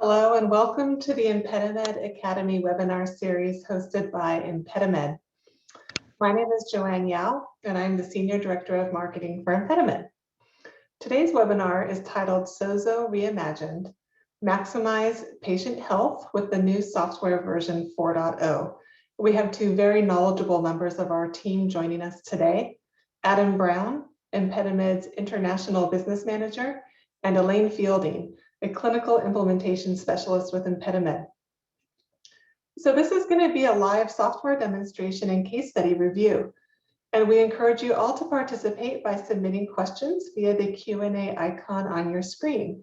Hello and welcome to the ImpediMed Academy webinar series hosted by ImpediMed. My name is Joanne Yao and I'm the Senior Director of Marketing for ImpediMed. Today's webinar is titled SOZO Reimagined, Maximize Patient Health with the new software version 4.0. We have two very knowledgeable members of our team joining us today, Adam Brown, ImpediMed's International Business Manager, and Elaine Fielding, a clinical implementation specialist with ImpediMed. So this is going to be a live software demonstration and case study review. And we encourage you all to participate by submitting questions via the Q&A icon on your screen.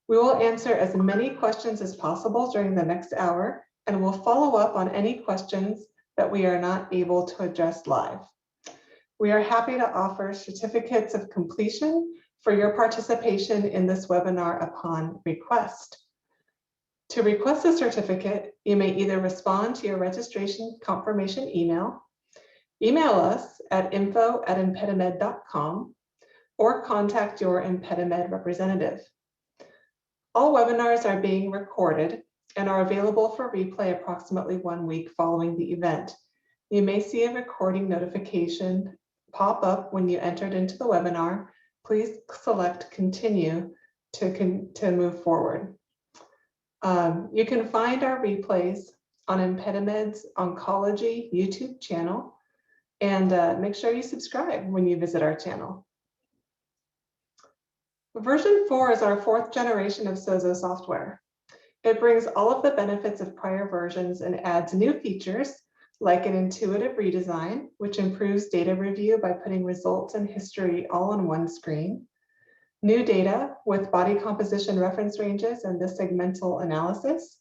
We will answer as many questions as possible during the next hour, and we'll follow up on any questions that we are not able to address live. We are happy to offer certificates of completion for your participation in this webinar upon request. To request a certificate, you may either respond to your registration confirmation email us at info@impedimed.com, or contact your ImpediMed representative. All webinars are being recorded and are available for replay approximately 1 week following the event. You may see a recording notification pop up when you entered into the webinar. Please select continue to move forward. You can find our replays on ImpediMed's Oncology YouTube channel, and make sure you subscribe when you visit our channel. Version 4 is our 4th generation of SOZO software. It brings all of the benefits of prior versions and adds new features like an intuitive redesign, which improves data review by putting results and history all on one screen, new data with body composition reference ranges and the segmental analysis,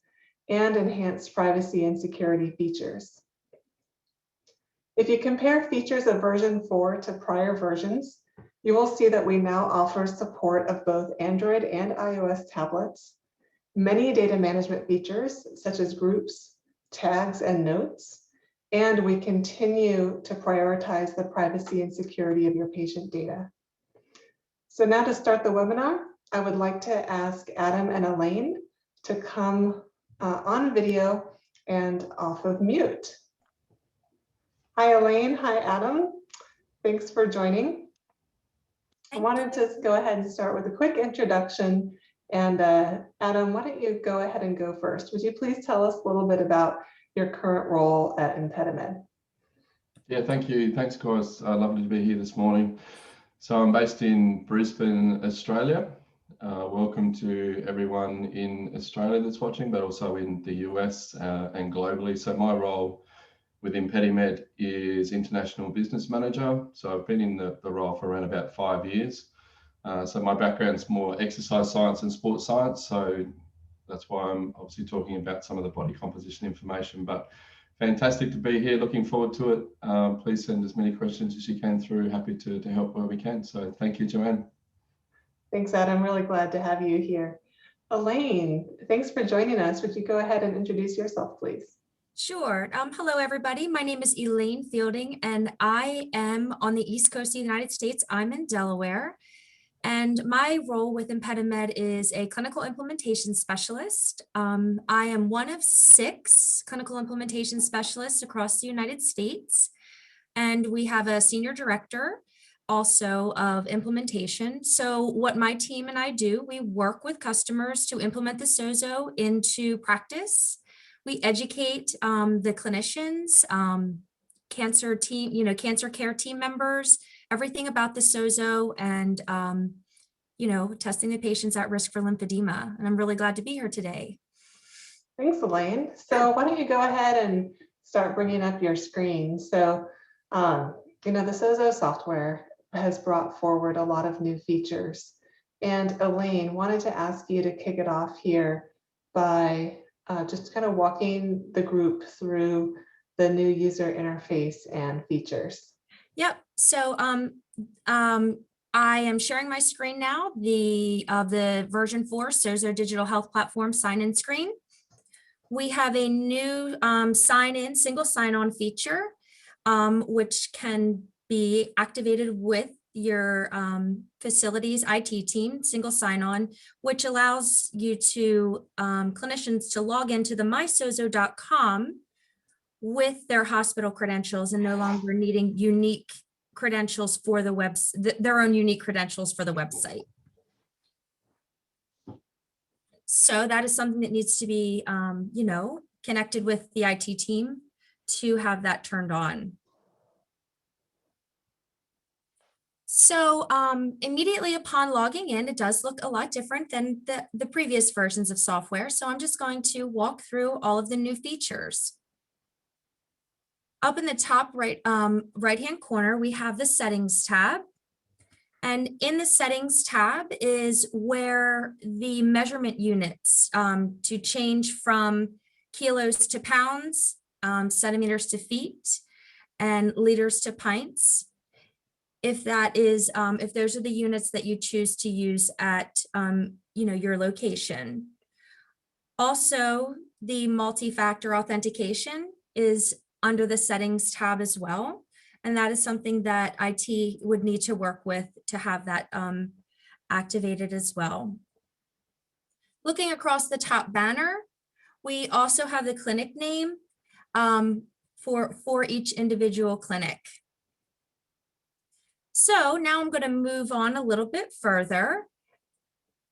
and enhanced privacy and security features. If you compare features of version 4 to prior versions, you will see that we now offer support of both Android and iOS tablets, many data management features such as groups, tags, and notes, and we continue to prioritize the privacy and security of your patient data. So now to start the webinar, I would like to ask Adam and Elaine to come on video and off of mute. Hi, Elaine. Hi, Adam. Thanks for joining. I wanted to go ahead and start with a quick introduction. And Adam, why don't you go ahead and go first? Would you please tell us a little bit about your current role at ImpediMed? Yeah, thank you. Thanks, Coris. Lovely to be here this morning. So I'm based in Brisbane, Australia. Welcome to everyone in Australia that's watching, but also in the US and globally. So my role with ImpediMed is International Business Manager. So I've been in the role for around about 5 years. So my background's more exercise science and sports science. So that's why I'm obviously talking about some of the body composition information, but fantastic to be here. Looking forward to it. Please send as many questions as you can through. Happy to help where we can. So thank you, Joanne. Thanks, Adam. Really glad to have you here. Elaine, thanks for joining us. Would you go ahead and introduce yourself, please? Sure. Hello, everybody. My name is Elaine Fielding, and I am on the East Coast of the United States. I'm in Delaware. And my role with ImpediMed is a clinical implementation specialist. I am one of 6 clinical implementation specialists across the United States. And we have a senior director also of implementation. So what my team and I do, we work with customers to implement the SOZO into practice. We educate the clinicians, cancer team, cancer care team members, everything about the SOZO and, testing the patients at risk for lymphedema. And I'm really glad to be here today. Thanks, Elaine. So why don't you go ahead and start bringing up your screen. So, the SOZO software has brought forward a lot of new features. And Elaine, wanted to ask you to kick it off here by just kind of walking the group through the new user interface and features. Yep. So I am sharing my screen now, the version 4 SOZO Digital Health Platform sign-in screen. We have a new single sign-on feature, which can be activated with your facility's IT team, single sign-on, which allows you to clinicians to log into the mysozo.com with their hospital credentials and no longer needing unique credentials for the their own unique credentials for the website. So that is something that needs to be, connected with the IT team to have that turned on. So immediately upon logging in, it does look a lot different than the previous versions of software. So I'm just going to walk through all of the new features. Up in the top right-hand corner, we have the settings tab. And in the settings tab is where the measurement units to change from kilos to pounds, centimeters to feet, and liters to pints. If that is, if those are the units that you choose to use at, your location. Also, the multi-factor authentication is under the settings tab as well. And that is something that IT would need to work with to have that activated as well. Looking across the top banner, we also have the clinic name for each individual clinic. So now I'm going to move on a little bit further.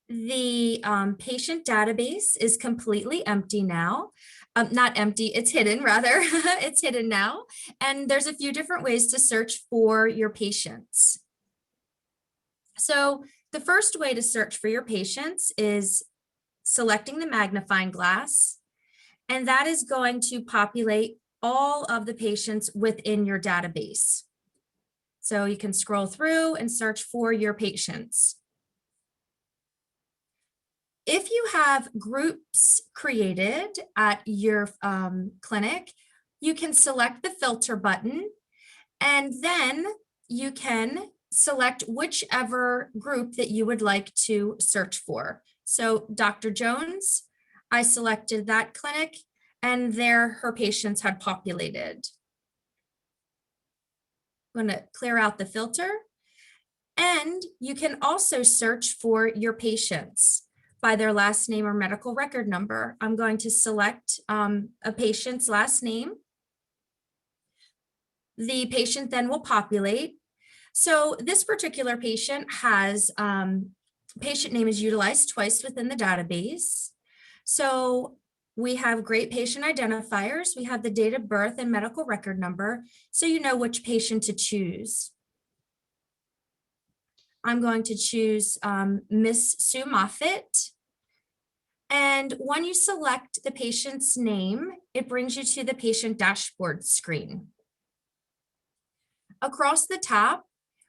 The patient database is completely empty now. Not empty, it's hidden rather. It's hidden now. And there's a few different ways to search for your patients. So the first way to search for your patients is selecting the magnifying glass. And that is going to populate all of the patients within your database. So you can scroll through and search for your patients. If you have groups created at your clinic, you can select the filter button, and then you can select whichever group that you would like to search for. So Dr. Jones, I selected that clinic, and there her patients had populated. I'm going to clear out the filter, and you can also search for your patients by their last name or medical record number. I'm going to select a patient's last name. The patient then will populate. So this particular patient has, patient name is utilized twice within the database. So we have great patient identifiers. We have the date of birth and medical record number, so you know which patient to choose. I'm going to choose Miss Sue Moffitt. And when you select the patient's name, it brings you to the patient dashboard screen. Across the top,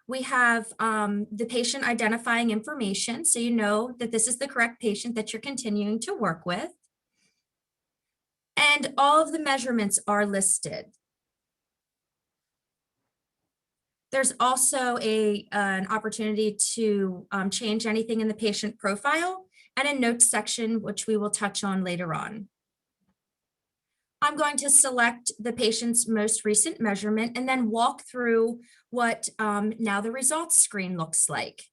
we have the patient identifying information, so you know that this is the correct patient that you're continuing to work with. And all of the measurements are listed. There's also an opportunity to change anything in the patient profile and a notes section, which we will touch on later on. I'm going to select the patient's most recent measurement and then walk through what now the results screen looks like.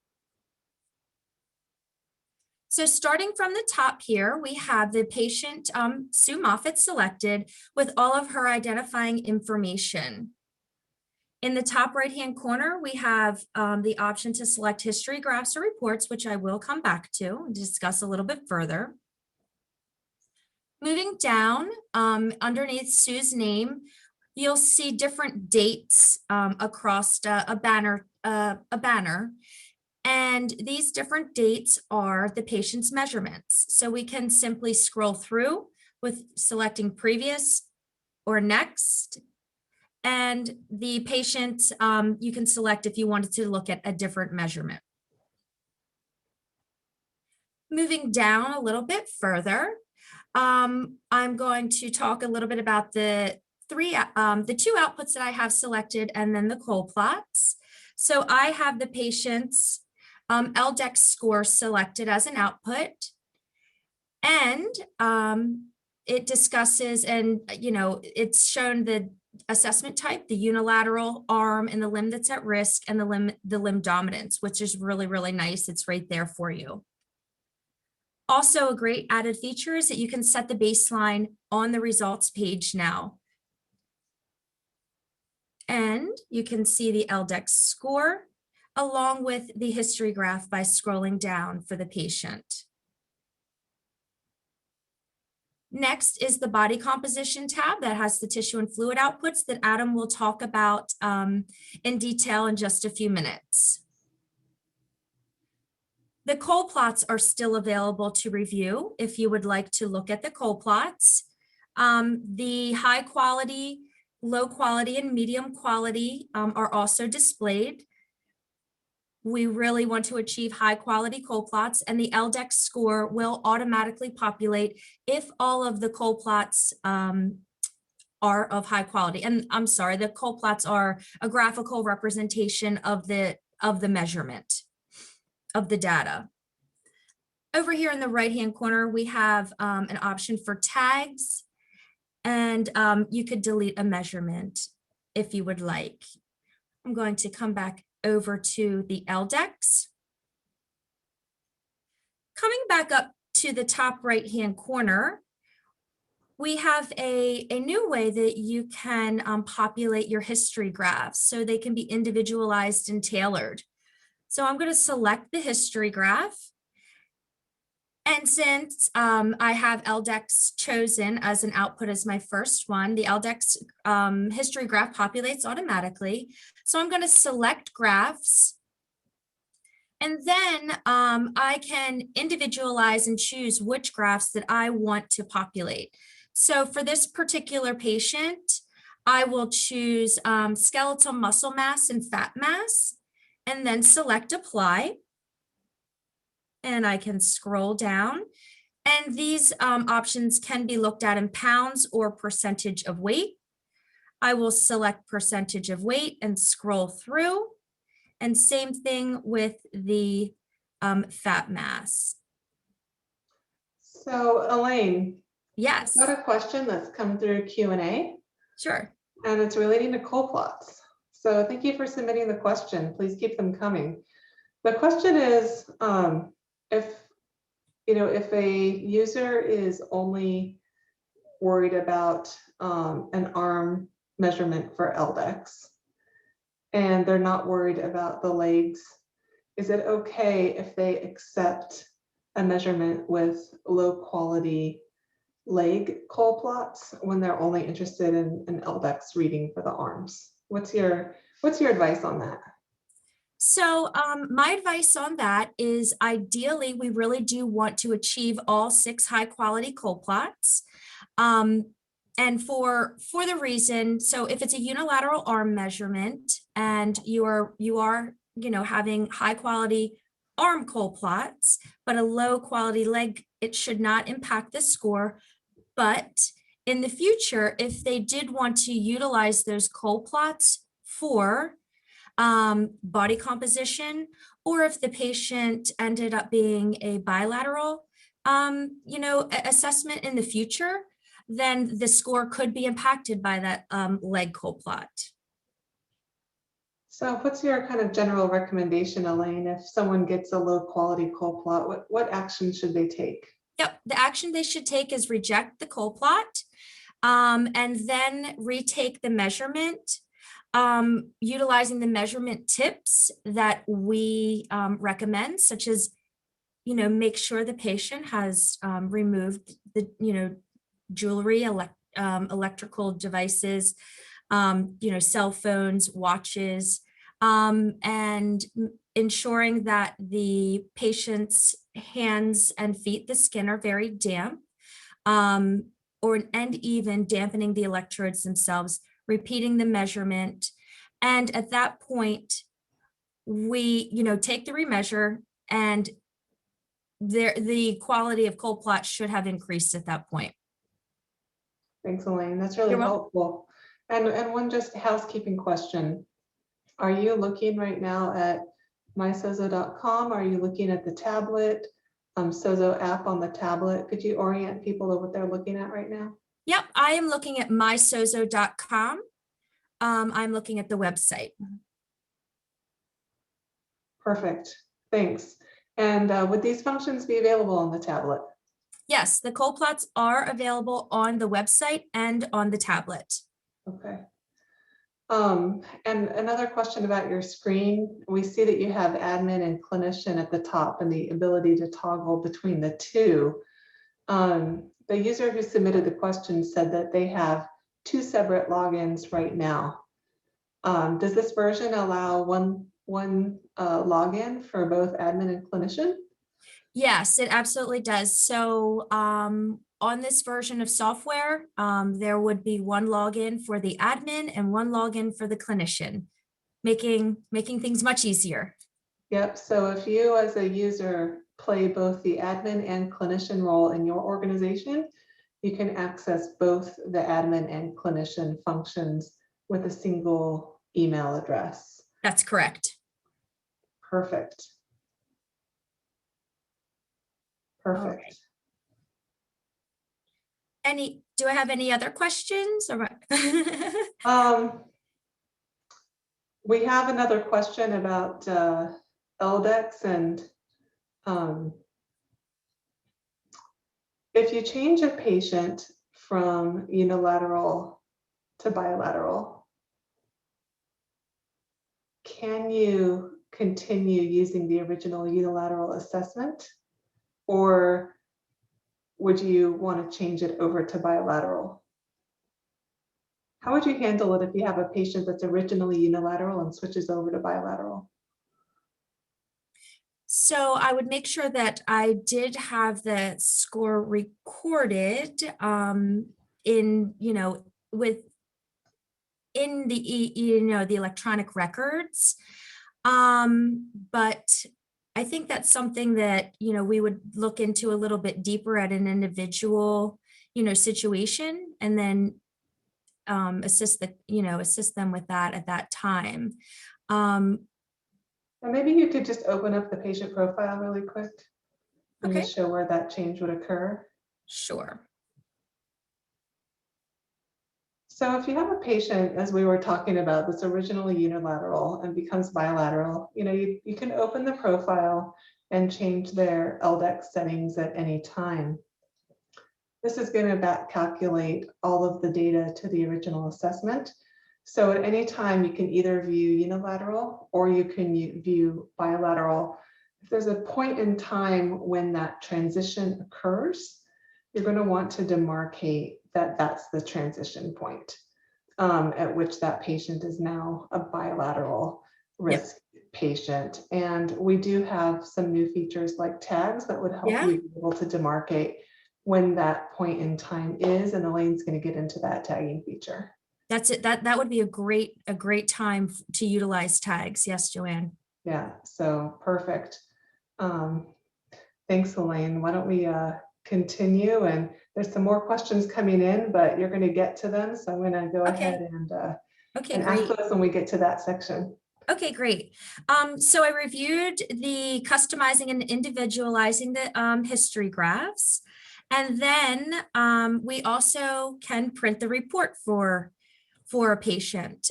So starting from the top here, we have the patient Sue Moffitt selected with all of her identifying information. In the top right-hand corner, we have the option to select history graphs or reports, which I will come back to and discuss a little bit further. Moving down, underneath Sue's name, you'll see different dates across a banner. And these different dates are the patient's measurements. So we can simply scroll through with selecting previous or next. And the patient, you can select if you wanted to look at a different measurement. Moving down a little bit further, I'm going to talk a little bit about the two outputs that I have selected and then the col plots. So I have the patient's LDEX score selected as an output, and it discusses, and it's shown assessment type, the unilateral arm and the limb that's at risk, and the limb dominance, which is really, really nice. It's right there for you. Also, a great added feature is that you can set the baseline on the results page now. And you can see the LDEX score along with the history graph by scrolling down for the patient. Next is the body composition tab that has the tissue and fluid outputs that Adam will talk about in detail in just a few minutes. The Cole plots are still available to review if you would like to look at the Cole plots. The high quality, low quality, and medium quality are also displayed. We really want to achieve high quality Cole plots, and the LDEX score will automatically populate if all of the Cole plots are of high quality. And I'm sorry, the Cole plots are a graphical representation of the measurement of the data. Over here in the right-hand corner, we have an option for tags, and you could delete a measurement if you would like. I'm going to come back over to the LDEX. Coming back up to the top right-hand corner, we have a new way that you can populate your history graphs so they can be individualized and tailored. So I'm going to select the history graph. And since I have LDEX chosen as an output as my first one, the LDEX history graph populates automatically. So I'm going to select graphs. And then I can individualize and choose which graphs that I want to populate. So for this particular patient, I will choose skeletal muscle mass and fat mass, and then select apply. And I can scroll down. And these options can be looked at in pounds or percentage of weight. I will select percentage of weight and scroll through. And same thing with the fat mass. So Elaine, Yes. I've got a question that's come through Q&A. Sure. And it's relating to Cole plots. So thank you for submitting the question. Please keep them coming. The question is, if a user is only worried about an arm measurement for LDEX and they're not worried about the legs, is it okay if they accept a measurement with low quality leg Cole plots when they're only interested in an LDEX reading for the arms? What's your advice on that? So my advice on that is ideally, we really do want to achieve all 6 high quality Cole plots. And for the reason, so if it's a unilateral arm measurement and you are having high quality arm Cole plots, but a low quality leg, it should not impact the score. But in the future, if they did want to utilize those Cole plots for body composition, or if the patient ended up being a bilateral, assessment in the future, then the score could be impacted by that leg Cole plot. So what's your kind of general recommendation, Elaine, if someone gets a low quality Cole plot, what action should they take? Yep, the action they should take is reject the Cole plot and then retake the measurement. Utilizing the measurement tips that we recommend, such as, make sure the patient has removed the, jewelry, electrical devices, cell phones, watches, and ensuring that the patient's hands and feet, the skin are very damp, and even dampening the electrodes themselves, repeating the measurement. And at that point, we, take the remeasure, and the quality of Cole plot should have increased at that point. Thanks, Elaine. That's really helpful. And one just housekeeping question. Are you looking right now at mysozo.com? Are you looking at the tablet, SOZO app on the tablet? Could you orient people to what they're looking at right now? Yep, I am looking at mysozo.com. I'm looking at the website. Perfect, thanks. And would these functions be available on the tablet? Yes, the cold plots are available on the website and on the tablet. Okay. And another question about your screen. We see that you have admin and clinician at the top and the ability to toggle between the two. The user who submitted the question said that they have 2 separate logins right now. Does this version allow one login for both admin and clinician? Yes, it absolutely does. So on this version of software, there would be one login for the admin and one login for the clinician, making things much easier. Yep, so if you as a user play both the admin and clinician role in your organization, you can access both the admin and clinician functions with a single email address. That's correct. Perfect. Perfect. Do I have any other questions? We have another question about LDEX and if you change a patient from unilateral to bilateral, can you continue using the original unilateral assessment, or would you want to change it over to bilateral? How would you handle it if you have a patient that's originally unilateral and switches over to bilateral? So I would make sure that I did have the score recorded in, in the electronic records. But I think that's something that, we would look into a little bit deeper at an individual, situation, and then assist them with that at that time. And maybe you could just open up the patient profile really quick and Okay. just show where that change would occur. Sure. So if you have a patient, as we were talking about, that's originally unilateral and becomes bilateral, you can open the profile and change their LDEX settings at any time. This is going to back calculate all of the data to the original assessment. So at any time you can either view unilateral or you can view bilateral. If there's a point in time when that transition occurs, you're going to want to demarcate that that's the transition point at which that patient is now a bilateral risk patient. And we do have some new features like tags that would help you be able to demarcate when that point in time is, and Elaine's going to get into that tagging feature. That's it. That would be a great time to utilize tags. Yes, Joanne. Yeah, so perfect. Thanks, Elaine. Why don't we continue? And there's some more questions coming in, but you're going to get to them. So I'm going to go ahead and ask those when we get to that section. Okay, great. So I reviewed the customizing and individualizing the history graphs. And then we also can print the report for a patient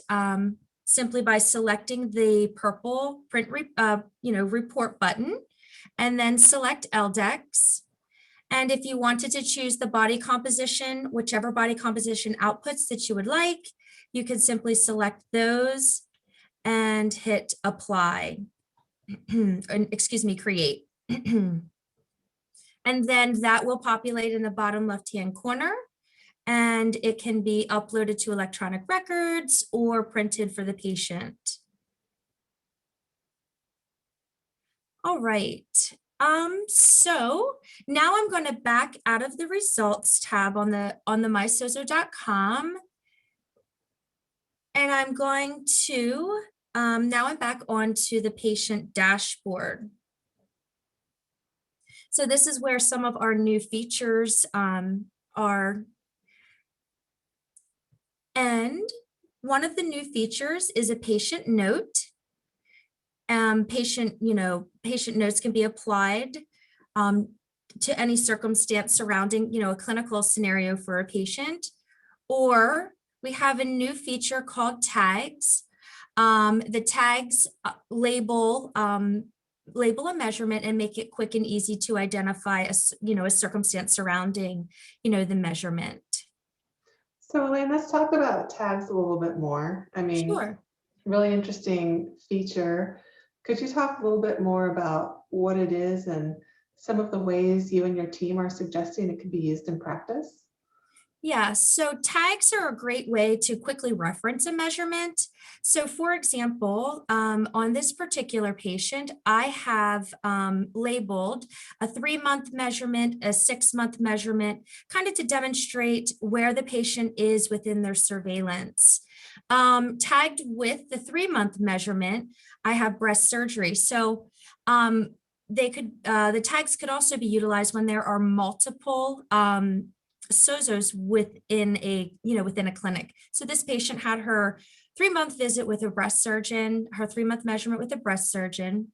simply by selecting the purple print report button and then select LDEX. And if you wanted to choose the body composition, whichever body composition outputs that you would like, you could simply select those and hit apply, create. And then that will populate in the bottom left-hand corner, and it can be uploaded to electronic records or printed for the patient. All right. So now I'm going to back out of the results tab on the mysozo.com. And I'm going to, now I'm back onto the patient dashboard. So this is where some of our new features are. And one of the new features is a patient note. Patient notes can be applied to any circumstance surrounding, a clinical scenario for a patient, or we have a new feature called tags. The tags label a measurement and make it quick and easy to identify a circumstance surrounding, the measurement. So Elaine, let's talk about tags a little bit more. I mean, Sure. really interesting feature. Could you talk a little bit more about what it is and some of the ways you and your team are suggesting it could be used in practice? Yeah, so tags are a great way to quickly reference a measurement. So for example, on this particular patient, I have labeled a 3-month measurement, a 6-month measurement, kind of to demonstrate where the patient is within their surveillance. Tagged with the 3-month measurement, I have breast surgery. So the tags could also be utilized when there are multiple SOZOs within a clinic. So this patient had her 3-month visit with a breast surgeon, her 3-month measurement with a breast surgeon.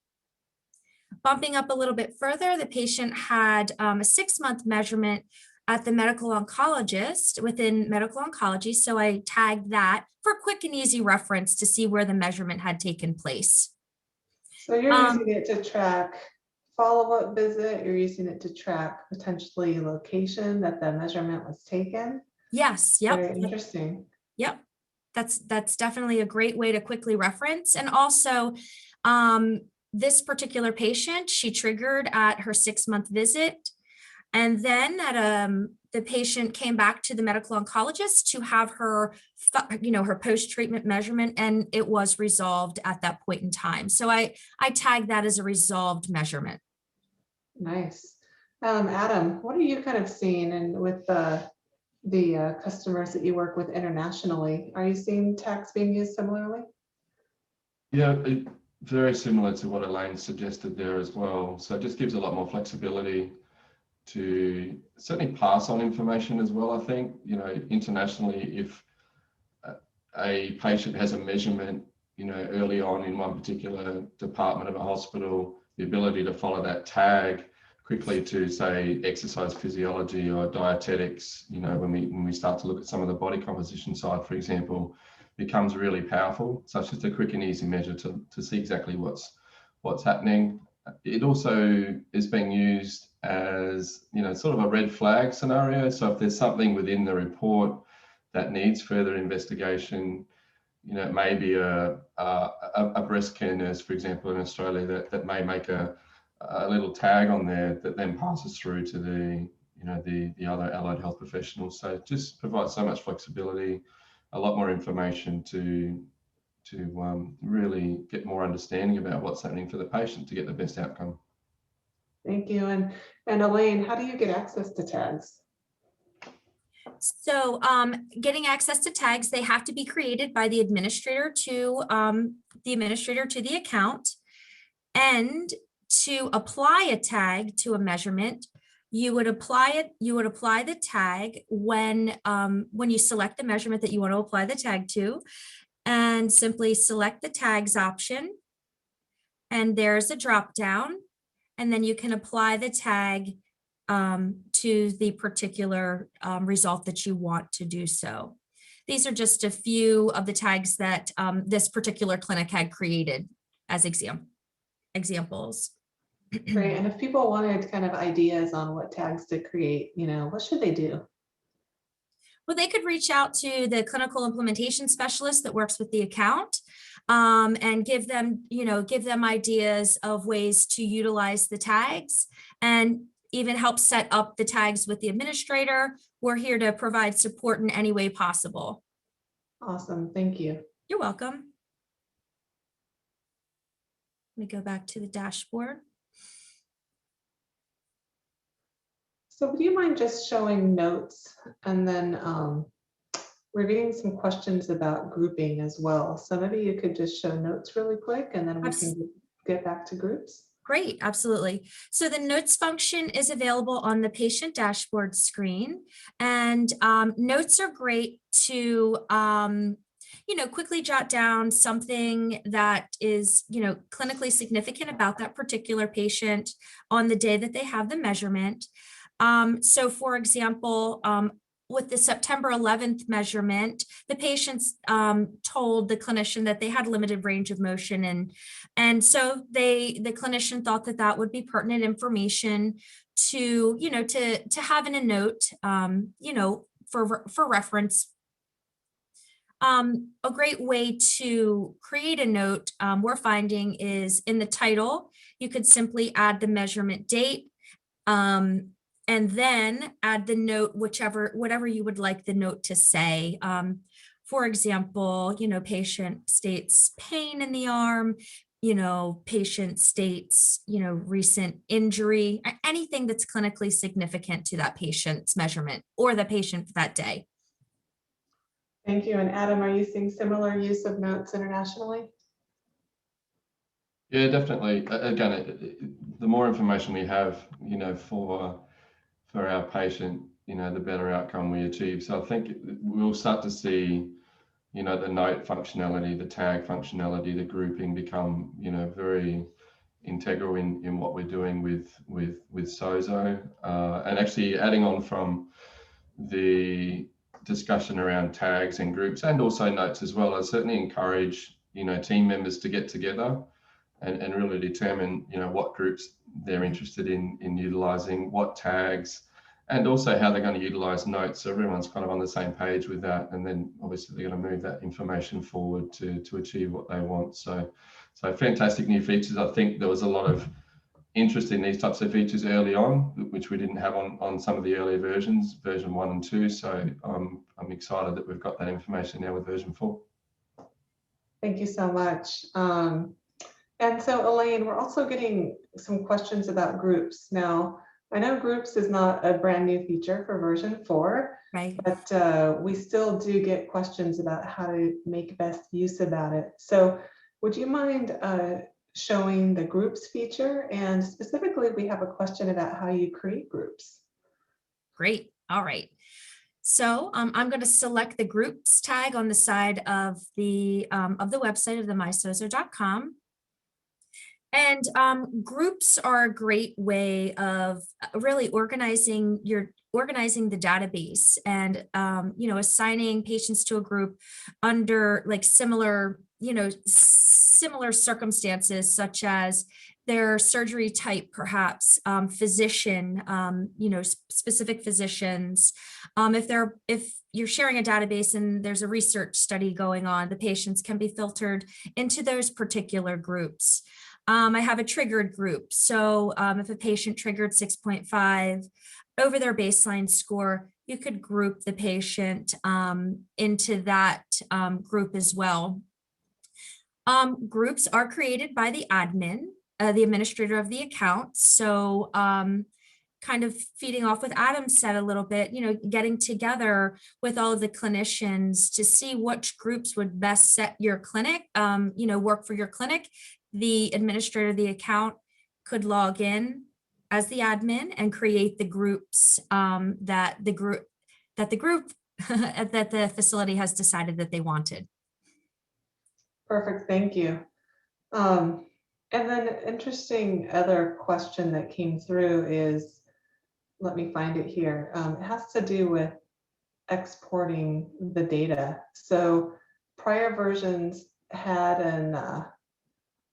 Bumping up a little bit further, the patient had a 6-month measurement at the medical oncologist within medical oncology. So I tagged that for quick and easy reference to see where the measurement had taken place. So you're using it to track follow-up visit, you're using it to track potentially location that the measurement was taken? Yes, yep. Very interesting. Yep, that's definitely a great way to quickly reference. And also, this particular patient, she triggered at her 6-month visit. And then the patient came back to the medical oncologist to have her, her post-treatment measurement, and it was resolved at that point in time. So I tagged that as a resolved measurement. Nice. Adam, what are you kind of seeing and with the customers that you work with internationally? Are you seeing tags being used similarly? Yeah, very similar to what Elaine suggested there as well. So it just gives a lot more flexibility to certainly pass on information as well. I think, internationally, if a patient has a measurement, early on in one particular department of a hospital, the ability to follow that tag quickly to, say, exercise physiology or dietetics, when we start to look at some of the body composition side, for example, becomes really powerful. So it's just a quick and easy measure to see exactly what's happening. It also is being used as, sort of a red flag scenario. So if there's something within the report that needs further investigation, it may be a breast care nurse, for example, in Australia that may make a little tag on there that then passes through to the other allied health professionals. So it just provides so much flexibility, a lot more information to really get more understanding about what's happening for the patient to get the best outcome. Thank you. And Elaine, how do you get access to tags? So getting access to tags, they have to be created by the administrator to the account. And to apply a tag to a measurement, you would apply the tag when you select the measurement that you want to apply the tag to, and simply select the tags option. And there's a drop down, and then you can apply the tag to the particular result that you want to do so. These are just a few of the tags that this particular clinic had created as examples. Great. And if people wanted kind of ideas on what tags to create, what should they do? Well, they could reach out to the clinical implementation specialist that works with the account and give them ideas of ways to utilize the tags, and even help set up the tags with the administrator. We're here to provide support in any way possible. Awesome. Thank you. You're welcome. Let me go back to the dashboard. So would you mind just showing notes? And then we're getting some questions about grouping as well. So maybe you could just show notes really quick, and then we can get back to groups. Great, absolutely. So the notes function is available on the patient dashboard screen, and notes are great to quickly jot down something that is clinically significant about that particular patient on the day that they have the measurement. So for example, with the September 11th measurement, the patients told the clinician that they had limited range of motion, and so the clinician thought that that would be pertinent information to, to have in a note, for reference. A great way to create a note we're finding is in the title. You could simply add the measurement date, and then add the note, whatever you would like the note to say. For example, patient states pain in the arm, patient states, recent injury, anything that's clinically significant to that patient's measurement or the patient that day. Thank you. And Adam, are you seeing similar use of notes internationally? Yeah, definitely. Again, the more information we have, for our patient, the better outcome we achieve. So I think we'll start to see, the note functionality, the tag functionality, the grouping become, very integral in what we're doing with SOZO. And actually adding on from the discussion around tags and groups and also notes as well, I certainly encourage, team members to get together and really determine, what groups they're interested in utilizing, what tags, and also how they're going to utilize notes. So everyone's kind of on the same page with that. And then obviously they're going to move that information forward to achieve what they want. So fantastic new features. I think there was a lot of interest in these types of features early on, which we didn't have on some of the earlier versions, version 1 and 2. So I'm excited that we've got that information now with version 4. Thank you so much. And so Elaine, we're also getting some questions about groups. Now, I know groups is not a brand new feature for version 4, right? But we still do get questions about how to make best use about it. So would you mind showing the groups feature? And specifically, we have a question about how you create groups. Great. All right. So I'm going to select the groups tag on the side of the website of the mysozo.com. And groups are a great way of really organizing the database and, assigning patients to a group under like similar circumstances, such as their surgery type, perhaps physician, specific physicians. If you're sharing a database and there's a research study going on, the patients can be filtered into those particular groups. I have a triggered group. So if a patient triggered 6.5 over their baseline score, you could group the patient into that group as well. Groups are created by the admin, the administrator of the account. So kind of feeding off what Adam said a little bit, getting together with all of the clinicians to see which groups would best set your clinic, work for your clinic. The administrator of the account could log in as the admin and create the groups that the facility has decided that they wanted. Perfect, thank you. And then an interesting other question that came through is, let me find it here. It has to do with exporting the data. So prior versions had an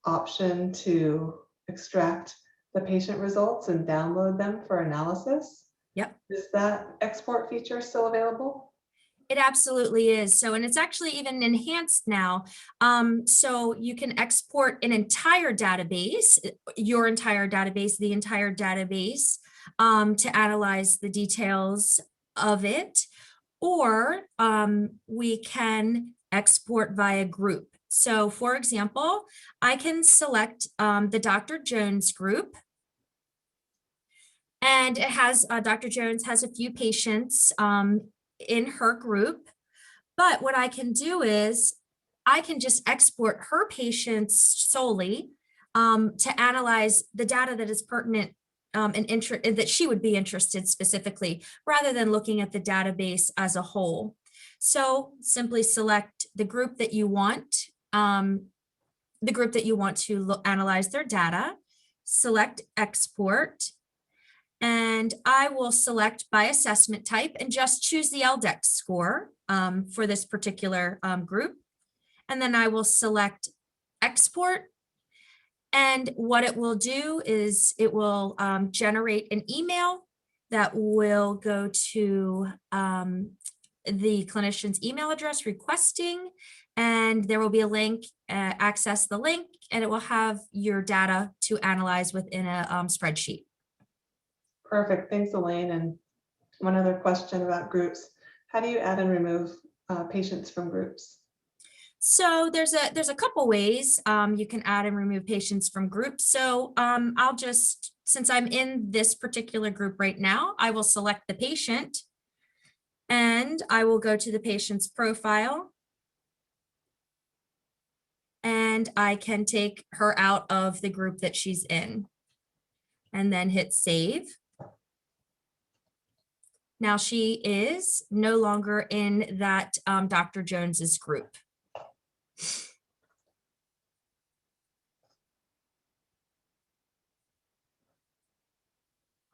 option to extract the patient results and download them for analysis. Yep. Is that export feature still available? It absolutely is. So, and it's actually even enhanced now. So you can export an entire database, your entire database, the entire database, to analyze the details of it, or we can export via group. So for example, I can select the Dr. Jones group, and it has Dr. Jones has a few patients in her group. But what I can do is I can just export her patients solely to analyze the data that is pertinent and that she would be interested specifically, rather than looking at the database as a whole. So simply select the group that you want, to analyze their data, select export, And I will select by assessment type and just choose the LDEX score for this particular group. And then I will select export. And what it will do is it will generate an email that will go to the clinician's email address requesting, and there will be a link, access the link, and it will have your data to analyze within a spreadsheet. Perfect. Thanks, Elaine. And one other question about groups. How do you add and remove patients from groups? So there's a couple ways you can add and remove patients from groups. So I'll just, since I'm in this particular group right now, I will select the patient and I will go to the patient's profile. And I can take her out of the group that she's in and then hit save. Now she is no longer in that Dr. Jones's group.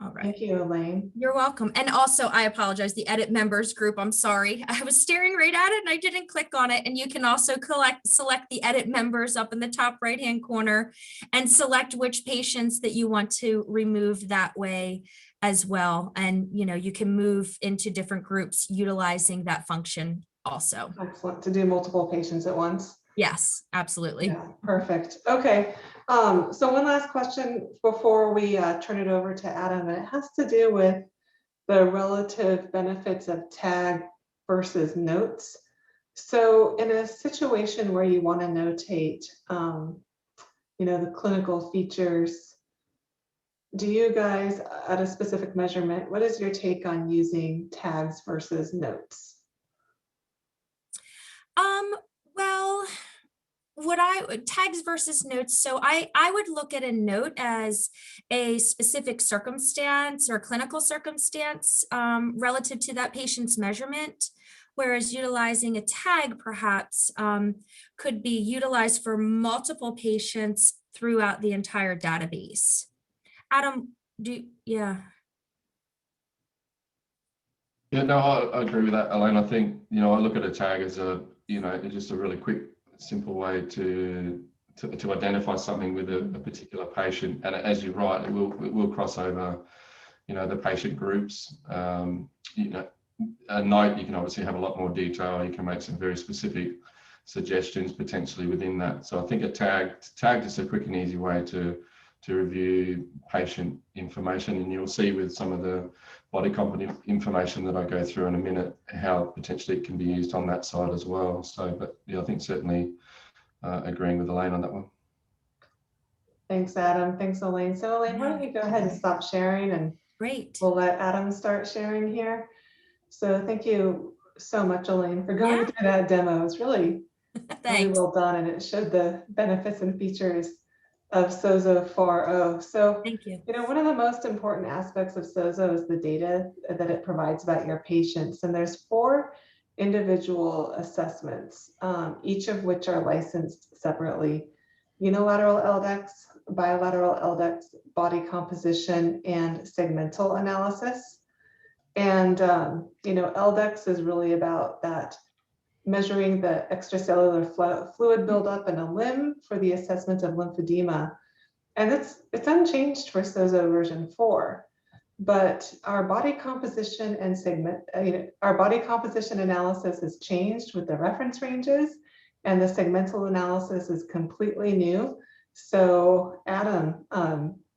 All right. Thank you, Elaine. You're welcome. And also, I apologize, the edit members group, I'm sorry. I was staring right at it and I didn't click on it. And you can also select the edit members up in the top right-hand corner and select which patients that you want to remove that way as well. And, you know, you can move into different groups utilizing that function also. Excellent. To do multiple patients at once. Yes, absolutely. Yeah, perfect. Okay. So one last question before we turn it over to Adam, and it has to do with the relative benefits of tag versus notes. So in a situation where you want to notate, you know, the clinical features, do you guys at a specific measurement, what is your take on using tags versus notes? Well, tags versus notes. So I would look at a note as a specific circumstance or clinical circumstance relative to that patient's measurement, whereas utilizing a tag perhaps could be utilized for multiple patients throughout the entire database. Adam, yeah. Yeah, no, I agree with that, Elaine. I think, you know, I look at a tag as a, you know, just a really quick, simple way to identify something with a particular patient. And as you're right, it will cross over, you know, the patient groups. You know, a note, you can obviously have a lot more detail. You can make some very specific suggestions potentially within that. So I think a tag is a quick and easy way to review patient information, and you'll see with some of the body comp information that I go through in a minute how potentially it can be used on that side as well. So, but yeah, I think certainly agreeing with Elaine on that one. Thanks, Adam. Thanks, Elaine. So Elaine, why don't you go ahead and stop sharing, and Great. we'll let Adam start sharing here. So thank you so much, Elaine, for going through that demo. It's really well done, and it showed the benefits and features of SOZO 4.0. So, thank you. You know, one of the most important aspects of SOZO is the data that it provides about your patients. And there's 4 individual assessments, each of which are licensed separately: unilateral LDEX, bilateral LDEX, body composition, and segmental analysis. And, you know, LDEX is really about that, measuring the extracellular fluid buildup in a limb for the assessment of lymphedema. And it's unchanged for SOZO version 4. But our body composition and our body composition analysis has changed with the reference ranges, and the segmental analysis is completely new. So Adam,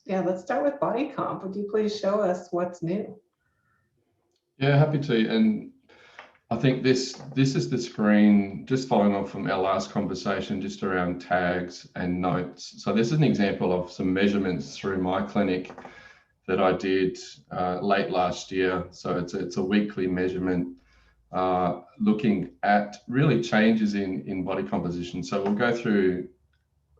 yeah, let's start with body comp. Would you please show us what's new? Yeah, happy to. And I think this is the screen, just following on from our last conversation, just around tags and notes. So this is an example of some measurements through my clinic that I did late last year. So it's a weekly measurement looking at really changes in body composition. So we'll go through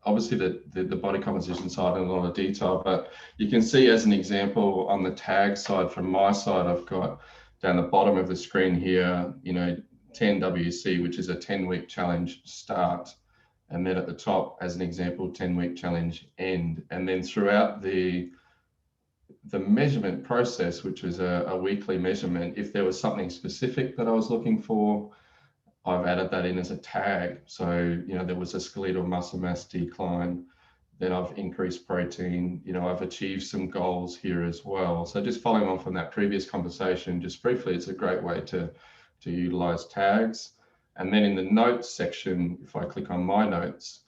obviously the body composition side in a lot of detail, but you can see as an example on the tag side, from my side, I've got down the bottom of the screen here, you know, 10 WC, which is a 10-week challenge start. And then at the top, as an example, 10-week challenge end. And then throughout the the measurement process, which was a weekly measurement, if there was something specific that I was looking for, I've added that in as a tag. So, there was a skeletal muscle mass decline, then I've increased protein, I've achieved some goals here as well. So just following on from that previous conversation, just briefly, it's a great way to utilize tags. And then in the notes section, if I click on my notes,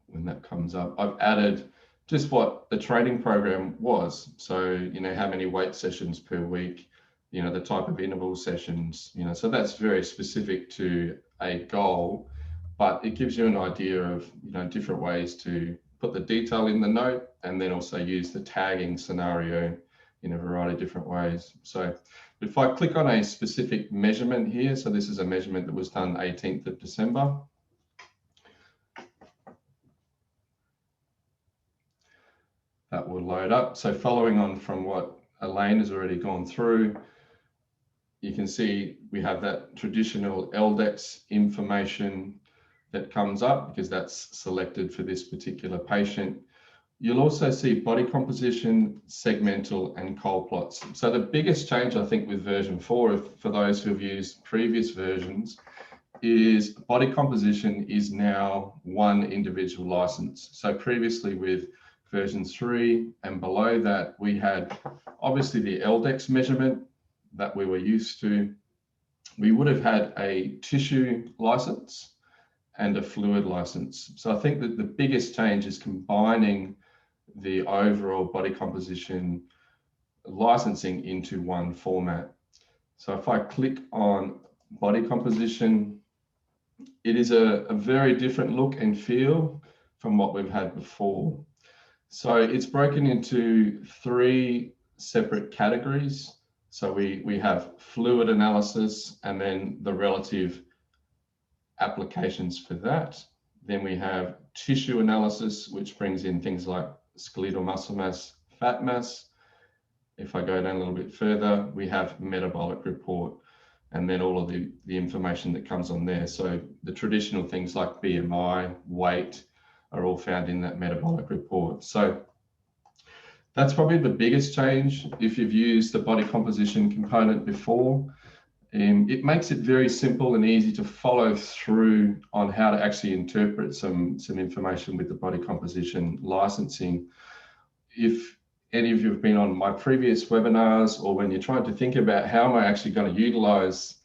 when that comes up, I've added just what the training program was. So, how many weight sessions per week, the type of interval sessions, so that's very specific to a goal, but it gives you an idea of, different ways to put the detail in the note and then also use the tagging scenario in a variety of different ways. So if I click on a specific measurement here, so this is a measurement that was done 18th of December. That will load up. So following on from what Elaine has already gone through, you can see we have that traditional LDEX information that comes up because that's selected for this particular patient. You'll also see body composition, segmental, and col plots. So the biggest change, I think, with version 4, for those who have used previous versions, is body composition is now one individual license. So previously with version 3 and below that, we had obviously the LDEX measurement that we were used to. We would have had a tissue license and a fluid license. So I think that the biggest change is combining the overall body composition licensing into one format. So if I click on body composition, it is a very different look and feel from what we've had before. So it's broken into 3 separate categories. So we have fluid analysis and then the relative applications for that. Then we have tissue analysis, which brings in things like skeletal muscle mass, fat mass. If I go down a little bit further, we have metabolic report, and then all of the information that comes on there. So the traditional things like BMI, weight are all found in that metabolic report. So that's probably the biggest change. If you've used the body composition component before, it makes it very simple and easy to follow through on how to actually interpret some information with the body composition licensing. If any of you have been on my previous webinars, or when you're trying to think about how am I actually going to utilize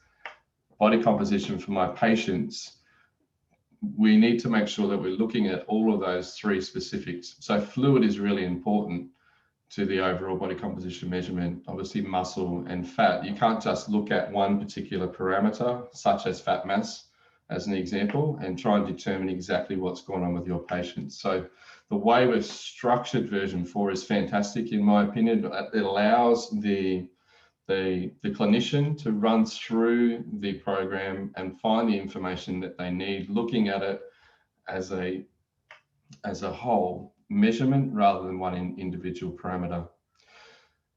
body composition for my patients, we need to make sure that we're looking at all of those 3 specifics. So fluid is really important to the overall body composition measurement. Obviously muscle and fat, you can't just look at one particular parameter such as fat mass as an example and try and determine exactly what's going on with your patients. So the way we've structured version 4 is fantastic in my opinion. It allows the clinician to run through the program and find the information that they need, looking at it as a whole measurement rather than one individual parameter.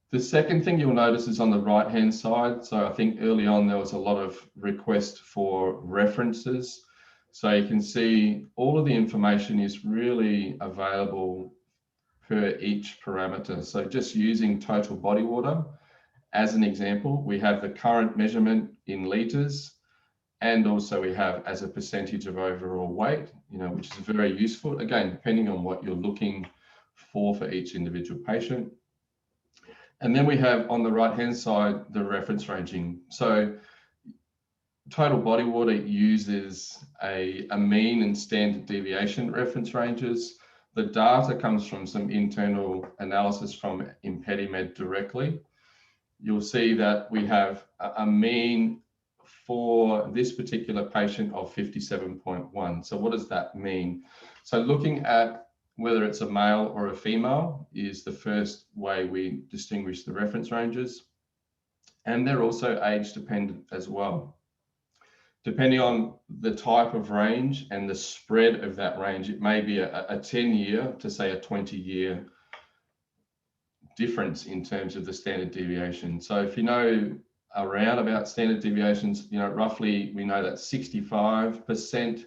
The second thing you'll notice is on the right hand side. So I think early on there was a lot of request for references. So you can see all of the information is really available per each parameter. So just using total body water as an example, we have the current measurement in liters, and also we have as a percentage of overall weight, which is very useful, again, depending on what you're looking for each individual patient. And then we have on the right-hand side, the reference ranging. So total body water uses a mean and standard deviation reference ranges. The data comes from some internal analysis from ImpediMed directly. You'll see that we have a mean for this particular patient of 57.1. So what does that mean? So looking at whether it's a male or a female is the first way we distinguish the reference ranges. And they're also age dependent as well. Depending on the type of range and the spread of that range, it may be a 10-year to say a 20-year difference in terms of the standard deviation. So if you know around about standard deviations, roughly we know that 65%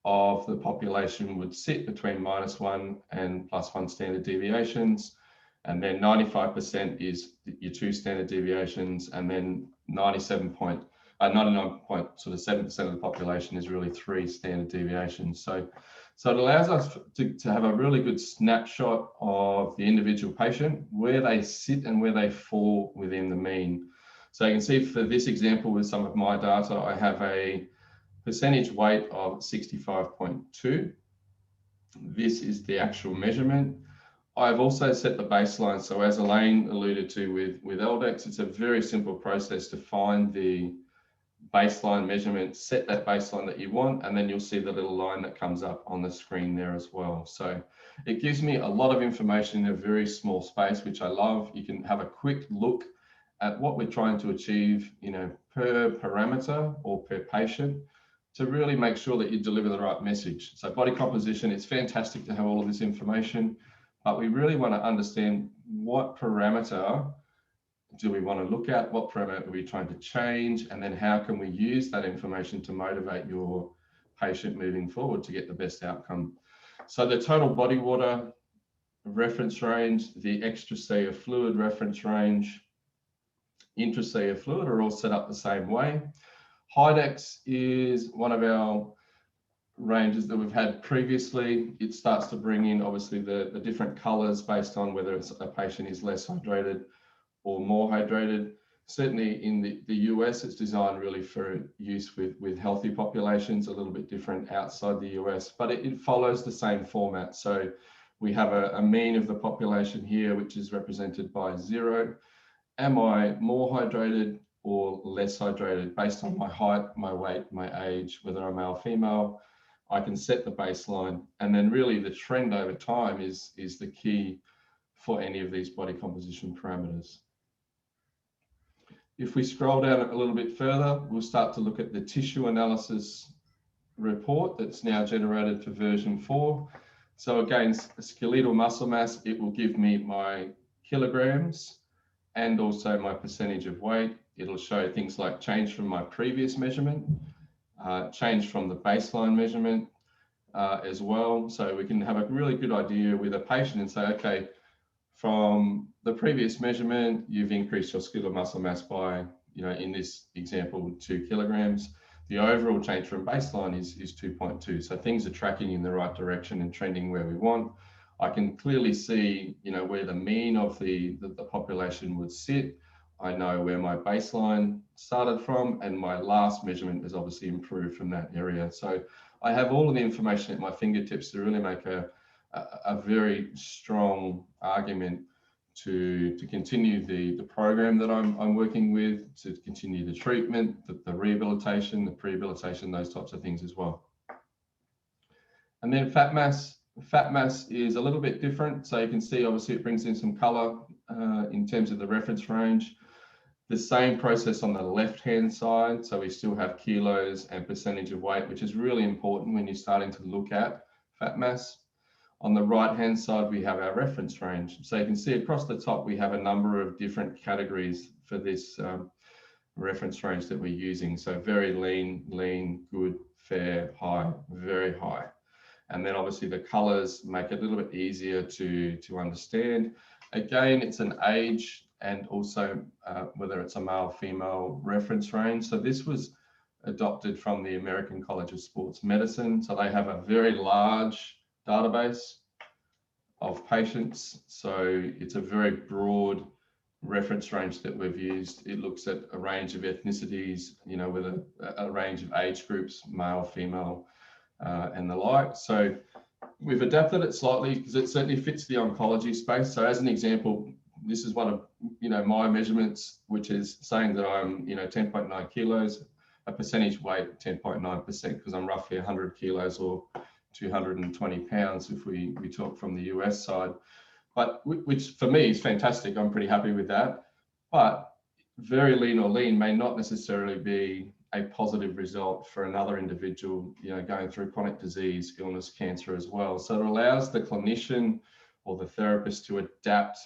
of the population would sit between -1 and +1 standard deviations. And then 95% is your 2 standard deviations, and then 99.7% of the population is really 3 standard deviations. So it allows us to have a really good snapshot of the individual patient, where they sit and where they fall within the mean. So you can see for this example with some of my data, I have a percentage weight of 65.2. This is the actual measurement. I've also set the baseline. So as Elaine alluded to with LDEX, it's a very simple process to find the baseline measurement, set that baseline that you want, and then you'll see the little line that comes up on the screen there as well. So it gives me a lot of information in a very small space, which I love. You can have a quick look at what we're trying to achieve, per parameter or per patient, to really make sure that you deliver the right message. So body composition, it's fantastic to have all of this information, but we really want to understand what parameter do we want to look at, what parameter are we trying to change, and then how can we use that information to motivate your patient moving forward to get the best outcome. So the total body water reference range, the extracellular fluid reference range, intracellular fluid are all set up the same way. HIDEX is one of our ranges that we've had previously. It starts to bring in obviously the different colors based on whether it's a patient is less hydrated or more hydrated. Certainly in the US, it's designed really for use with healthy populations, a little bit different outside the US, but it follows the same format. So we have a mean of the population here, which is represented by 0. Am I more hydrated or less hydrated based on my height, my weight, my age, whether I'm male, female? I can set the baseline, and then really the trend over time is the key for any of these body composition parameters. If we scroll down a little bit further, we'll start to look at the tissue analysis report that's now generated for version 4. So again, skeletal muscle mass, it will give me my kilograms and also my percentage of weight. It'll show things like change from my previous measurement, change from the baseline measurement as well. So we can have a really good idea with a patient and say, okay, from the previous measurement, you've increased your skeletal muscle mass by, in this example, 2 kilograms. The overall change from baseline is 2.2. So things are tracking in the right direction and trending where we want. I can clearly see, where the mean of the population would sit. I know where my baseline started from, and my last measurement has obviously improved from that area. So I have all of the information at my fingertips to really make a very strong argument to continue the program that I'm working with, to continue the treatment, the rehabilitation, the prehabilitation, those types of things as well. And then fat mass. Fat mass is a little bit different. So you can see, obviously, it brings in some color in terms of the reference range. The same process on the left-hand side. So we still have kilos and percentage of weight, which is really important when you're starting to look at fat mass. On the right-hand side, we have our reference range. So you can see across the top, we have a number of different categories for this reference range that we're using. So very lean, good, fair, high, very high. And then obviously the colors make it a little bit easier to understand. Again, it's an age and also whether it's a male, female reference range. So this was adopted from the American College of Sports Medicine. So they have a very large database of patients. So it's a very broad reference range that we've used. It looks at a range of ethnicities, with a range of age groups, male, female, and the like. So we've adapted it slightly because it certainly fits the oncology space. So as an example, this is one of my measurements, which is saying that I'm 10.9 kilos, a percentage weight 10.9%, because I'm roughly 100 kilos or 220 pounds if we talk from the US side, but which for me is fantastic. I'm pretty happy with that. But very lean or lean may not necessarily be a positive result for another individual, going through chronic disease, illness, cancer as well. So it allows the clinician or the therapist to adapt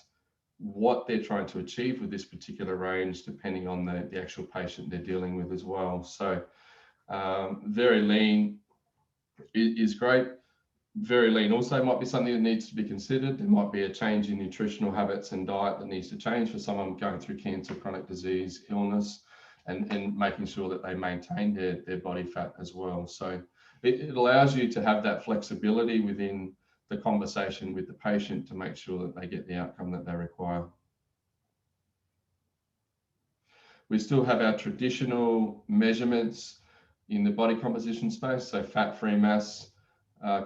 what they're trying to achieve with this particular range, depending on the actual patient they're dealing with as well. So very lean is great. very lean also might be something that needs to be considered. There might be a change in nutritional habits and diet that needs to change for someone going through cancer, chronic disease, illness, and making sure that they maintain their body fat as well. So it allows you to have that flexibility within the conversation with the patient to make sure that they get the outcome that they require. We still have our traditional measurements in the body composition space. So fat-free mass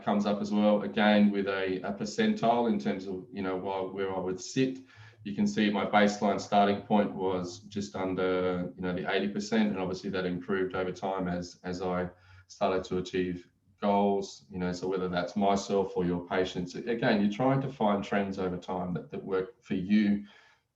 comes up as well, again with a percentile in terms of, you know, where I would sit. You can see my baseline starting point was just under, you know, the 80%, and obviously that improved over time as I started to achieve goals, you know, so whether that's myself or your patients, again, you're trying to find trends over time that work for you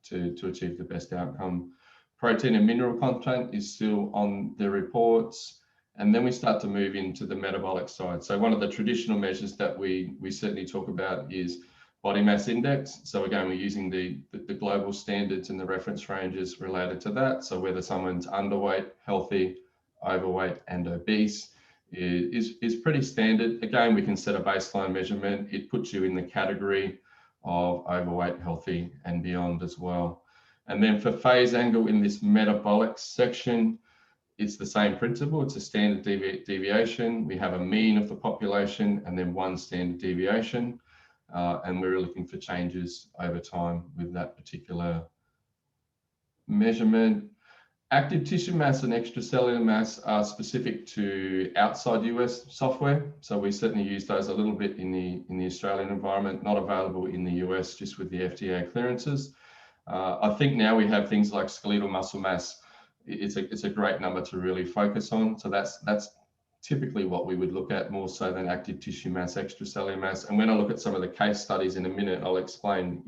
to achieve the best outcome. Protein and mineral content is still on the reports. And then we start to move into the metabolic side. So one of the traditional measures that we certainly talk about is body mass index. So again, we're using the global standards and the reference ranges related to that. So whether someone's underweight, healthy, overweight, and obese is pretty standard. Again, we can set a baseline measurement. It puts you in the category of overweight, healthy, and beyond as well. And then for phase angle in this metabolic section, it's the same principle. It's a standard deviation. We have a mean of the population and then one standard deviation. And we're looking for changes over time with that particular measurement. Active tissue mass and extracellular mass are specific to outside US software. So we certainly use those a little bit in the Australian environment, not available in the US, just with the FDA clearances. I think now we have things like skeletal muscle mass. It's a great number to really focus on. So that's typically what we would look at more so than active tissue mass, extracellular mass. And when I look at some of the case studies in a minute, I'll explain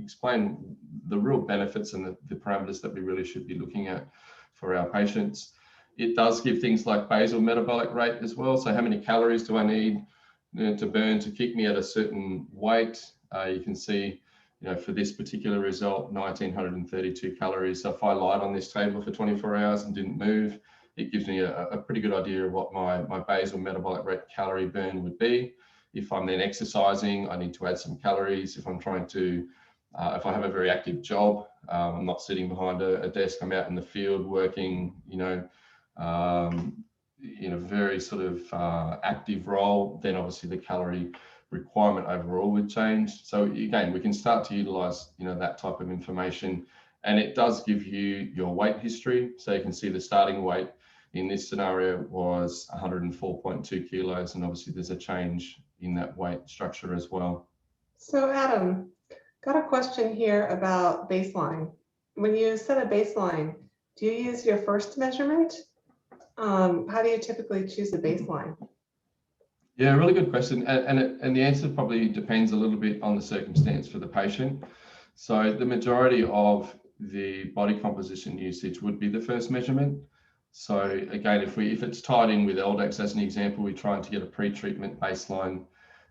the real benefits and the parameters that we really should be looking at for our patients. It does give things like basal metabolic rate as well. So how many calories do I need to burn to keep me at a certain weight? You can see, you know, for this particular result, 1932 calories. So if I lied on this table for 24 hours and didn't move, it gives me a pretty good idea of what my basal metabolic rate calorie burn would be. If I'm then exercising, I need to add some calories. If I'm trying to, if I have a very active job, I'm not sitting behind a desk, I'm out in the field working, you know, in a very sort of active role, then obviously the calorie requirement overall would change. So again, we can start to utilize, you know, that type of information, and it does give you your weight history. So you can see the starting weight in this scenario was 104.2 kilos, and obviously there's a change in that weight structure as well. So Adam, got a question here about baseline. When you set a baseline, do you use your first measurement? How do you typically choose a baseline? Yeah, really good question. And the answer probably depends a little bit on the circumstance for the patient. So the majority of the body composition usage would be the first measurement. So again, if it's tied in with LDEX as an example, we're trying to get a pre-treatment baseline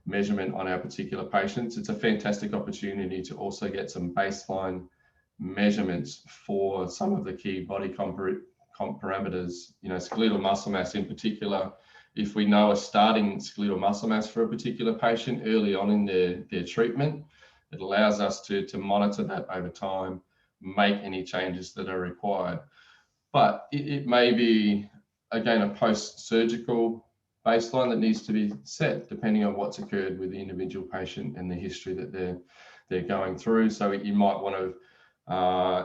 measurement on our particular patients. It's a fantastic opportunity to also get some baseline measurements for some of the key body parameters, you know, skeletal muscle mass in particular. If we know a starting skeletal muscle mass for a particular patient early on in their treatment, it allows us to monitor that over time, make any changes that are required. But it may be, again, a post-surgical baseline that needs to be set depending on what's occurred with the individual patient and the history that they're going through. So you might want to,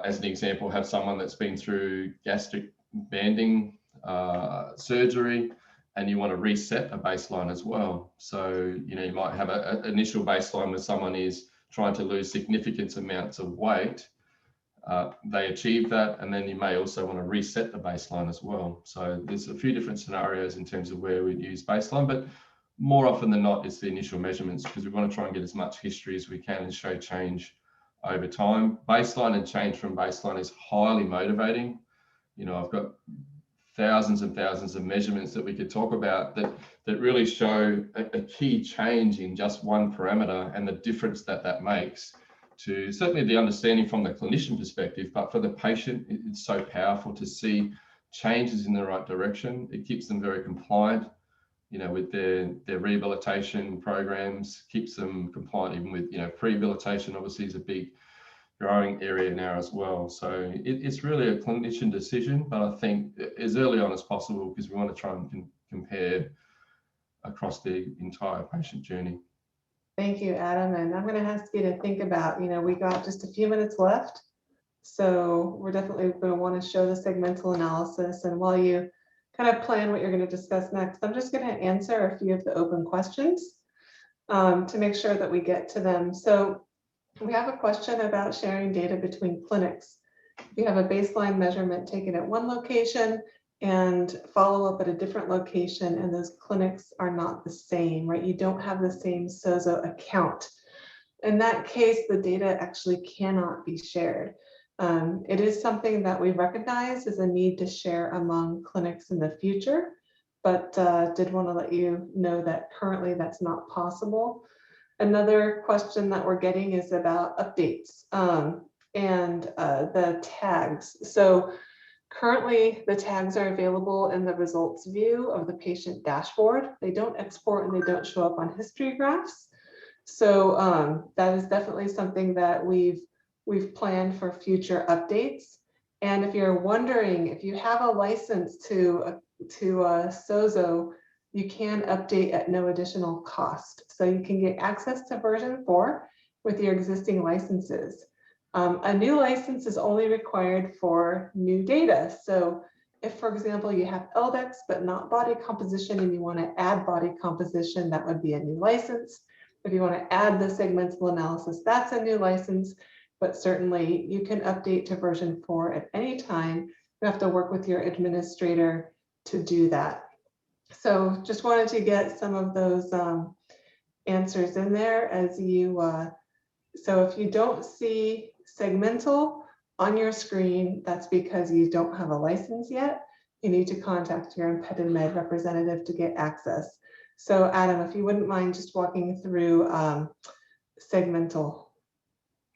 as an example, have someone that's been through gastric banding surgery, and you want to reset a baseline as well. So, you know, you might have an initial baseline where someone is trying to lose significant amounts of weight. They achieve that, and then you may also want to reset the baseline as well. So there's a few different scenarios in terms of where we'd use baseline, but more often than not, it's the initial measurements, because we want to try and get as much history as we can and show change over time. Baseline and change from baseline is highly motivating. You know, I've got thousands and thousands of measurements that we could talk about that really show a key change in just one parameter and the difference that makes to certainly the understanding from the clinician perspective, but for the patient, it's so powerful to see changes in the right direction. It keeps them very compliant with their rehabilitation programs, keeps them compliant even with, prehabilitation obviously is a big growing area now as well. So it's really a clinician decision, but I think as early on as possible, because we want to try and compare across the entire patient journey. Thank you, Adam. And I'm going to ask you to think about, we got just a few minutes left. So we're definitely going to want to show the segmental analysis. And while you kind of plan what you're going to discuss next, I'm just going to answer a few of the open questions to make sure that we get to them. So we have a question about sharing data between clinics. If you have a baseline measurement taken at one location and follow up at a different location, and those clinics are not the same, right? You don't have the same SOZO account. In that case, the data actually cannot be shared. It is something that we recognize as a need to share among clinics in the future, but did want to let you know that currently that's not possible. Another question that we're getting is about updates and the tags. So currently the tags are available in the results view of the patient dashboard. They don't export and they don't show up on history graphs. So that is definitely something that we've planned for future updates. And if you're wondering, if you have a license to SOZO, you can update at no additional cost. So you can get access to version 4 with your existing licenses. A new license is only required for new data. So if, for example, you have LDEX but not body composition and you want to add body composition, that would be a new license. If you want to add the segmental analysis, that's a new license. But certainly you can update to version 4 at any time. You have to work with your administrator to do that. So just wanted to get some of those answers in there as you, so if you don't see segmental on your screen, that's because you don't have a license yet. You need to contact your ImpediMed representative to get access. So Adam, if you wouldn't mind just walking through segmental.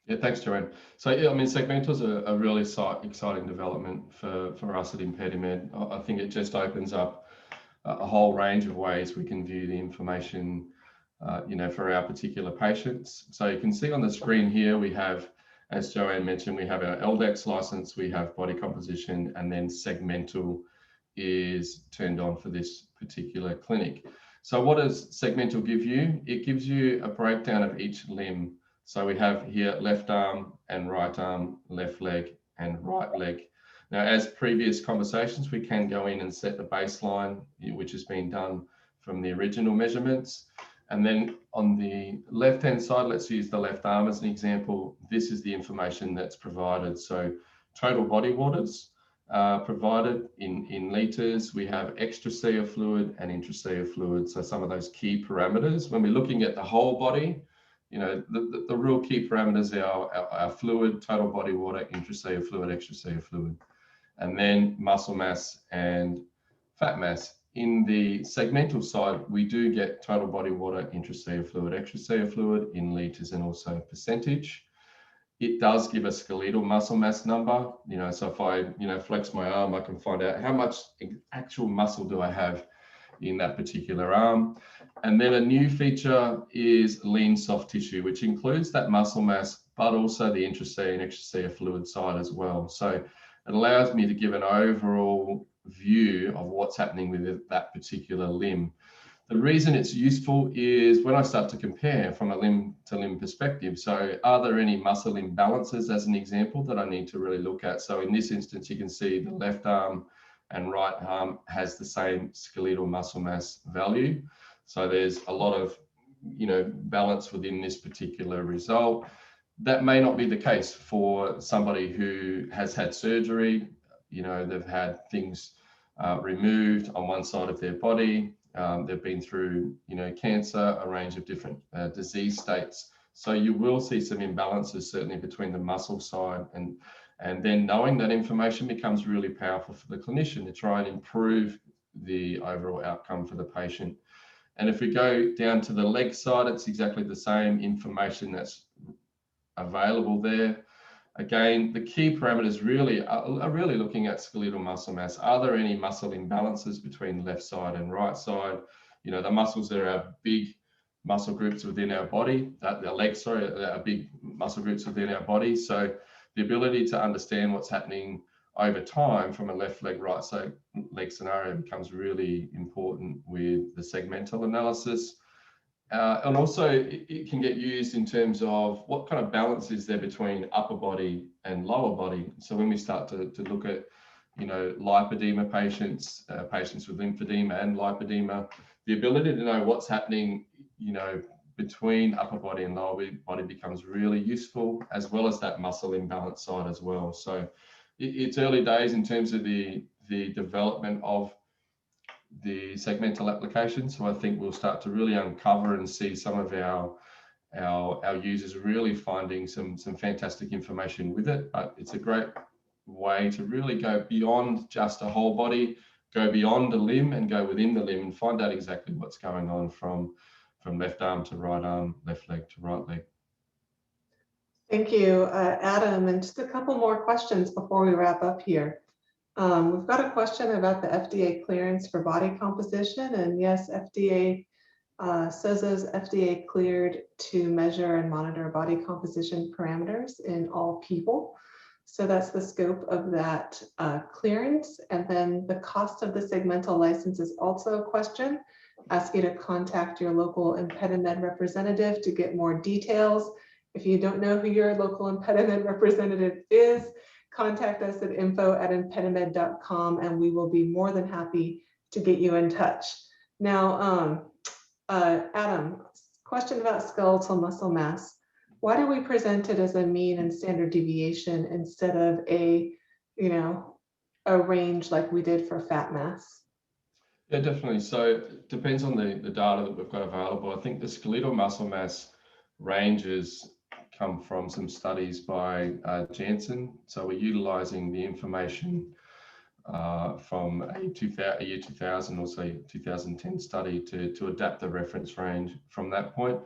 Yeah, thanks, Joanne. So yeah, I mean, segmental is a really exciting development for us at ImpediMed. I think it just opens up a whole range of ways we can view the information, for our particular patients. So you can see on the screen here, we have, as Joanne mentioned, we have our LDEX license, we have body composition, and then segmental is turned on for this particular clinic. So what does segmental give you? It gives you a breakdown of each limb. So we have here left arm and right arm, left leg and right leg. Now, as previous conversations, we can go in and set the baseline, which has been done from the original measurements. And then on the left-hand side, let's use the left arm as an example. This is the information that's provided. So total body waters provided in liters. We have extracellular fluid and intracellular fluid. So some of those key parameters. When we're looking at the whole body, the real key parameters are our fluid, total body water, intracellular fluid, extracellular fluid, and then muscle mass and fat mass. In the segmental side, we do get total body water, intracellular fluid, extracellular fluid in liters and also percentage. It does give a skeletal muscle mass number. So if I, flex my arm, I can find out how much actual muscle do I have in that particular arm. And then a new feature is lean soft tissue, which includes that muscle mass, but also the intracellular and extracellular fluid side as well. So it allows me to give an overall view of what's happening with that particular limb. The reason it's useful is when I start to compare from a limb to limb perspective. So are there any muscle imbalances, as an example, that I need to really look at? So in this instance, you can see the left arm and right arm has the same skeletal muscle mass value. So there's a lot of, balance within this particular result. That may not be the case for somebody who has had surgery. They've had things removed on one side of their body. They've been through, cancer, a range of different disease states. So you will see some imbalances certainly between the muscle side, and then knowing that information becomes really powerful for the clinician to try and improve the overall outcome for the patient. And if we go down to the leg side, it's exactly the same information that's available there. Again, the key parameters really are really looking at skeletal muscle mass. Are there any muscle imbalances between left side and right side? You know, the muscles that are big muscle groups within our body, the legs, sorry, are big muscle groups within our body. So the ability to understand what's happening over time from a left leg, right leg scenario becomes really important with the segmental analysis. And also it can get used in terms of what kind of balance is there between upper body and lower body. So when we start to look at, you know, lipedema patients, patients with lymphedema and lipedema, the ability to know what's happening, you know, between upper body and lower body becomes really useful, as well as that muscle imbalance side as well. So it's early days in terms of the development of the segmental application. So I think we'll start to really uncover and see some of our users really finding some fantastic information with it. But it's a great way to really go beyond just a whole body, go beyond a limb and go within the limb and find out exactly what's going on from left arm to right arm, left leg to right leg. Thank you, Adam. And just a couple more questions before we wrap up here. We've got a question about the FDA clearance for body composition. And yes, SOZO's FDA cleared to measure and monitor body composition parameters in all people. So that's the scope of that clearance. And then the cost of the segmental license is also a question. Ask you to contact your local ImpediMed representative to get more details. If you don't know who your local ImpediMed representative is, contact us at info@impedimed.com and we will be more than happy to get you in touch. Now, Adam, question about skeletal muscle mass. Why do we present it as a mean and standard deviation instead of a range like we did for fat mass? Yeah, definitely. So it depends on the data that we've got available. I think the skeletal muscle mass ranges come from some studies by Janssen. So we're utilizing the information from a year 2000 or say 2010 study to adapt the reference range from that point.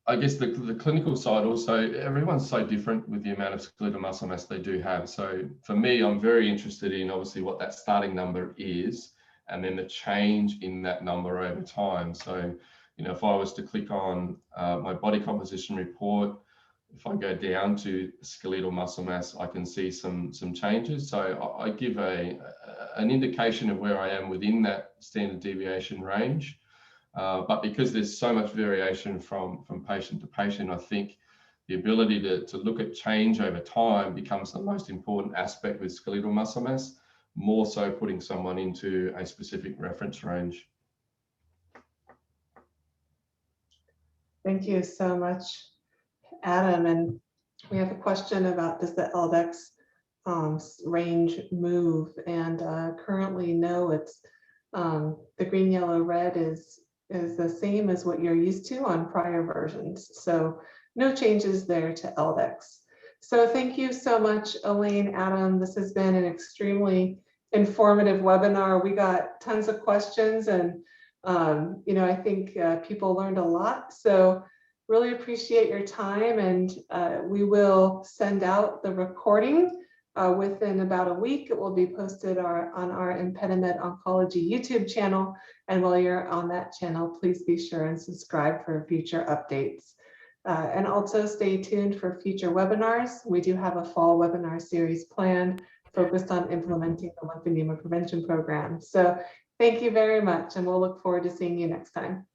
I guess the clinical side also, everyone's so different with the amount of skeletal muscle mass they do have. So for me, I'm very interested in obviously what that starting number is and then the change in that number over time. So, you know, if I was to click on my body composition report, if I go down to skeletal muscle mass, I can see some changes. So I give an indication of where I am within that standard deviation range. But because there's so much variation from patient to patient, I think the ability to look at change over time becomes the most important aspect with skeletal muscle mass, more so putting someone into a specific reference range. Thank you so much, Adam. And we have a question about, does the LDEX range move? And currently, no, it's the green, yellow, red is the same as what you're used to on prior versions. So no changes there to LDEX. So thank you so much, Elaine, Adam. This has been an extremely informative webinar. We got tons of questions and I think people learned a lot. So really appreciate your time, and we will send out the recording within about a week. It will be posted on our ImpediMed Oncology YouTube channel. And while you're on that channel, please be sure and subscribe for future updates. And also stay tuned for future webinars. We do have a fall webinar series planned focused on implementing the lymphedema prevention program. So thank you very much, and we'll look forward to seeing you next time.